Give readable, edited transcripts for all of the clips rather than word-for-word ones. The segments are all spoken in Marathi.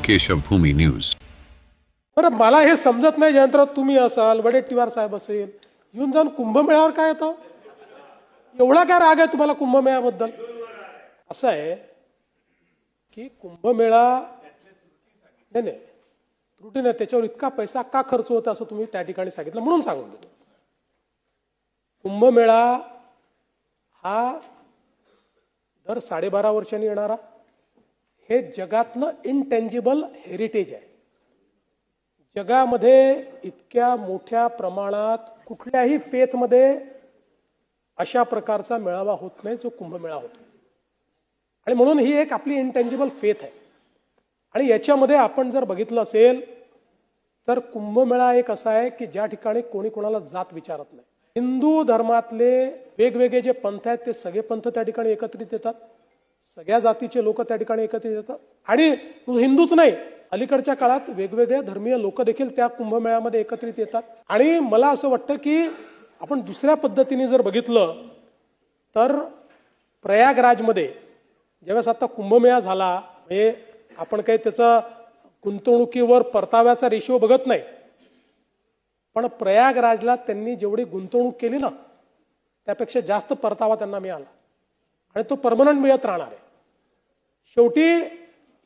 केशव, भूमी न्यूज। बरं, मला हे समजत नाही, जयंतराव तुम्ही असाल, वडेट्टीवार साहेब असेल, येऊन जाऊन कुंभमेळ्यावर काय येतं? एवढा काय राग आहे तुम्हाला कुंभमेळ्याबद्दल? असं आहे की कुंभमेळा नाही, त्रुटी नाही, त्याच्यावर इतका पैसा का खर्च होता असं तुम्ही त्या ठिकाणी सांगितलं म्हणून सांगून देतो। कुंभमेळा हा दर 12.5 वर्षांनी येणारा हे जगातलं इनटेंजिबल हेरिटेज आहे। जगामध्ये इतक्या मोठ्या प्रमाणात कुठल्याही फेथमध्ये अशा प्रकारचा मेळावा होत नाही जो कुंभमेळा होतो, आणि म्हणून ही एक आपली इनटेंजिबल फेथ आहे। आणि याच्यामध्ये आपण जर बघितलं असेल तर कुंभमेळा एक असा आहे की ज्या ठिकाणी कोणी कोणाला जात विचारत नाही। हिंदू धर्मातले वेगवेगळे जे पंथ आहेत ते सगळे पंथ त्या ठिकाणी एकत्रित येतात, सगळ्या जातीचे लोक त्या ठिकाणी एकत्रित येतात, आणि हिंदूच नाही, अलीकडच्या काळात वेगवेगळ्या धर्मीय लोक देखील त्या कुंभमेळ्यामध्ये एकत्रित येतात। आणि मला असं वाटतं की आपण दुसऱ्या पद्धतीने जर बघितलं तर प्रयागराजमध्ये ज्यावेळेस आता कुंभमेळा झाला, म्हणजे आपण काही त्याचा गुंतवणुकीवर परताव्याचा रेशिओ बघत नाही, पण प्रयागराजला त्यांनी जेवढी गुंतवणूक केली ना त्यापेक्षा जास्त परतावा त्यांना मिळाला, आणि तो परमनंट मिळत राहणार आहे। शेवटी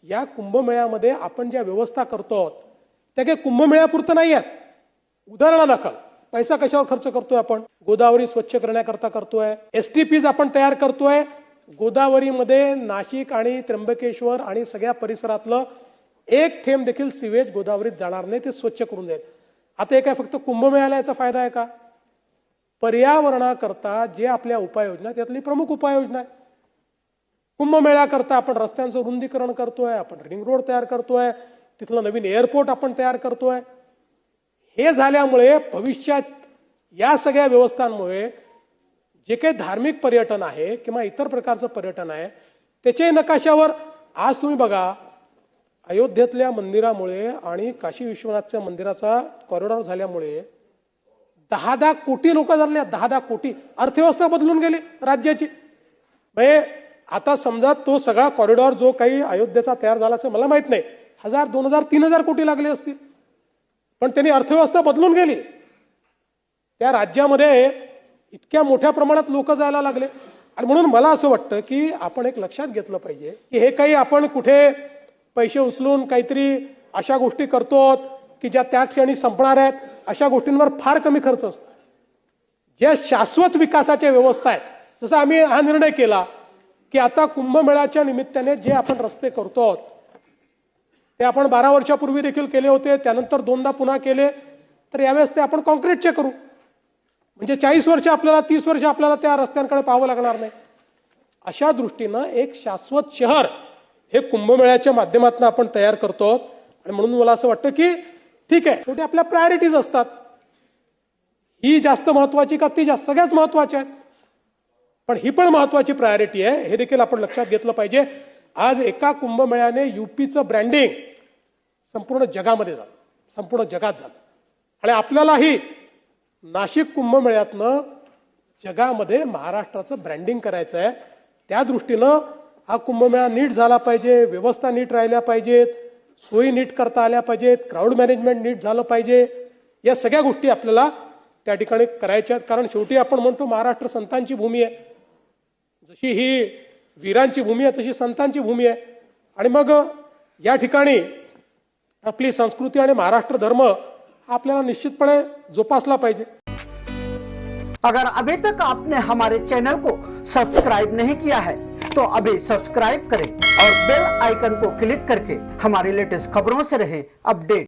या कुंभमेळ्यामध्ये आपण ज्या व्यवस्था करतो त्या काही कुंभमेळ्यापुरतं नाही आहेत। उदाहरणादाखल पैसा कशावर खर्च करतोय आपण? गोदावरी स्वच्छ करण्याकरता करतोय, STPs आपण तयार करतोय। गोदावरीमध्ये नाशिक आणि त्र्यंबकेश्वर आणि सगळ्या परिसरातलं एक थेंब देखील सिवेज गोदावरीत जाणार नाही, ते स्वच्छ करून जाईल। आता हे काय फक्त कुंभमेळ्याला याचा फायदा आहे का? पर्यावरणाकरता जे आपल्या उपाययोजना त्यातली प्रमुख उपाययोजना आहे। कुंभमेळ्याकरता आपण रस्त्यांचं रुंदीकरण करतोय, आपण रिंग रोड तयार करतोय, तिथलं नवीन एअरपोर्ट आपण तयार करतोय। हे झाल्यामुळे भविष्यात या सगळ्या व्यवस्थांमुळे जे काही धार्मिक पर्यटन आहे किंवा इतर प्रकारचं पर्यटन आहे त्याचे नकाशावर आज तुम्ही बघा, अयोध्येतल्या मंदिरामुळे आणि काशी विश्वनाथच्या मंदिराचा कॉरिडॉर झाल्यामुळे 10 कोटी लोक झाले, 10 कोटी। अर्थव्यवस्था बदलून गेली राज्याची। म्हणजे आता समजा तो सगळा कॉरिडॉर जो काही अयोध्येचा तयार झालाच मला माहित नाही, 1000, 2000, 3000 कोटी लागले असतील, पण त्यांनी अर्थव्यवस्था बदलून गेली। त्या राज्यामध्ये इतक्या मोठ्या प्रमाणात लोक जायला लागले, आणि म्हणून मला असं वाटतं की आपण एक लक्षात घेतलं पाहिजे की हे काही आपण कुठे पैसे उचलून काहीतरी अशा गोष्टी करतो की ज्या त्या क्षणी संपणार आहेत, अशा गोष्टींवर फार कमी खर्च असतो। ज्या शाश्वत विकासाच्या व्यवस्था आहेत, जसं आम्ही हा निर्णय केला की आता कुंभमेळ्याच्या निमित्ताने जे आपण रस्ते करतो ते आपण 12 वर्षापूर्वी देखील केले होते, त्यानंतर 2दा पुन्हा केले, तर यावेळेस ते आपण कॉन्क्रीटचे करू, म्हणजे 40 वर्ष आपल्याला 30 वर्ष आपल्याला त्या रस्त्यांकडे पाहावं लागणार नाही। अशा दृष्टीनं एक शाश्वत शहर हे कुंभमेळ्याच्या माध्यमातून आपण तयार करतो, आणि म्हणून मला असं वाटतं की ठीक आहे, शेवटी आपल्या प्रायोरिटीज असतात, ही जास्त महत्वाची का ती जास्त, सगळ्याच महत्वाच्या आहेत, पण ही पण महत्वाची प्रायोरिटी आहे, हे देखील आपण लक्षात घेतलं पाहिजे। आज एका कुंभमेळ्याने UPचं ब्रँडिंग संपूर्ण जगामध्ये झालं, संपूर्ण जगात झालं, आणि आपल्यालाही नाशिक कुंभमेळ्यातनं जगामध्ये महाराष्ट्राचं ब्रँडिंग करायचं आहे। त्या दृष्टीनं हा कुंभमेळा नीट झाला पाहिजे, व्यवस्था नीट राहिल्या पाहिजेत, सोयी नीट करता आल्या पाहिजेत, क्राऊड मॅनेजमेंट नीट झालं पाहिजे, या सगळ्या गोष्टी आपल्याला त्या ठिकाणी करायच्या आहेत। कारण शेवटी आपण म्हणतो महाराष्ट्र संतांची भूमी आहे, जशी ही वीरांची भूमी आहे तशी संतांची भूमी आहे, आणि मग या ठिकाणी आपली संस्कृती आणि महाराष्ट्र धर्म हा आपल्याला निश्चितपणे जोपासला पाहिजे। अगर अभी तक आपने हमारे चैनल को सब्सक्राइब नहीं किया है तो अभी सब्सक्राइब करें और बेल आइकन को क्लिक करके हमारी लेटेस्ट खबरों से रहें अपडेट।